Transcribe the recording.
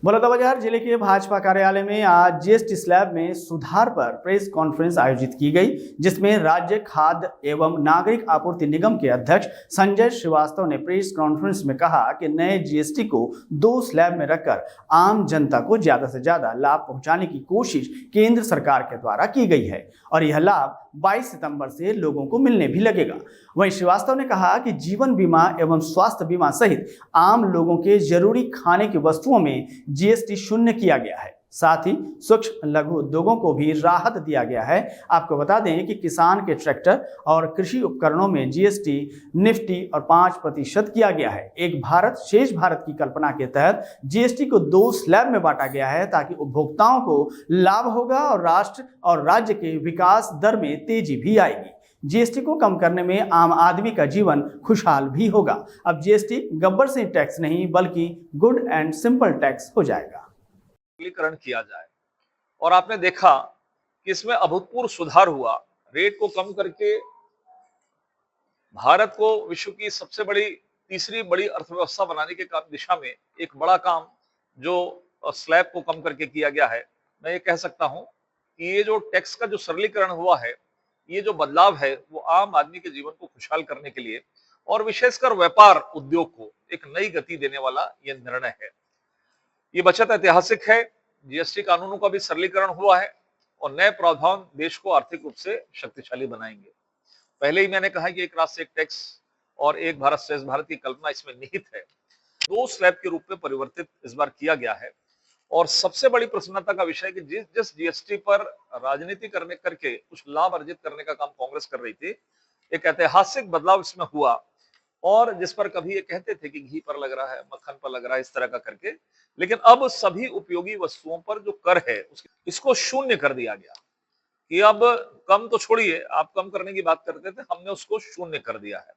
बलौदाबाजार जिले के भाजपा कार्यालय में आज जीएसटी स्लैब में सुधार पर प्रेस कॉन्फ्रेंस आयोजित की गई, जिसमें राज्य खाद्य एवं नागरिक आपूर्ति निगम के अध्यक्ष संजय श्रीवास्तव ने प्रेस कॉन्फ्रेंस में कहा कि नए जीएसटी को 2 स्लैब में रखकर आम जनता को ज्यादा से ज्यादा लाभ पहुंचाने की कोशिश केंद्र सरकार के द्वारा की गई है और यह लाभ 22 सितंबर से लोगों को मिलने भी लगेगा। वहीं श्रीवास्तव ने कहा कि जीवन बीमा एवं स्वास्थ्य बीमा सहित आम लोगों के जरूरी खाने की वस्तुओं में जीएसटी शून्य किया गया है। साथ ही सूक्ष्म लघु उद्योगों को भी राहत दिया गया है। आपको बता दें कि किसान के ट्रैक्टर और कृषि उपकरणों में जीएसटी निफ्टी और 5% किया गया है। एक भारत शेष भारत की कल्पना के तहत जीएसटी को 2 स्लैब में बांटा गया है ताकि उपभोक्ताओं को लाभ होगा और राष्ट्र और राज्य के विकास दर में तेजी भी आएगी। जीएसटी को कम करने में आम आदमी का जीवन खुशहाल भी होगा। अब जीएसटी गब्बर सिंह टैक्स नहीं बल्कि गुड एंड सिंपल टैक्स हो जाएगा। सरलीकरण किया जाए और आपने देखा कि इसमें अभूतपूर्व सुधार हुआ। रेट को कम करके भारत को विश्व की सबसे बड़ी तीसरी बड़ी अर्थव्यवस्था बनाने के काम दिशा में एक बड़ा काम जो स्लैब को कम करके किया गया है। मैं ये कह सकता हूं कि ये जो टैक्स का जो सरलीकरण हुआ है, ये जो बदलाव है वो आम आदमी के जीवन को खुशहाल करने के लिए और विशेषकर व्यापार उद्योग को एक नई गति देने वाला ये निर्णय है। ये बचत ऐतिहासिक है। जीएसटी कानूनों का भी सरलीकरण हुआ है और नए प्रावधान देश को आर्थिक रूप से शक्तिशाली बनाएंगे। पहले ही मैंने कहा कि एक राष्ट्र एक टैक्स और एक भारत श्रेष्ठ भारत की कल्पना इसमें निहित है। 2 स्लैब के रूप में परिवर्तित इस बार किया गया है और सबसे बड़ी प्रसन्नता का विषय कि जिस जीएसटी पर राजनीति करके कुछ लाभ अर्जित करने का काम कांग्रेस कर रही थी, एक ऐतिहासिक बदलाव इसमें हुआ और जिस पर कभी ये कहते थे कि घी पर लग रहा है, मक्खन पर लग रहा है, इस तरह का करके, लेकिन अब सभी उपयोगी वस्तुओं पर जो कर है इसको शून्य कर दिया गया कि अब कम तो छोड़िए, आप कम करने की बात करते थे, हमने उसको शून्य कर दिया है।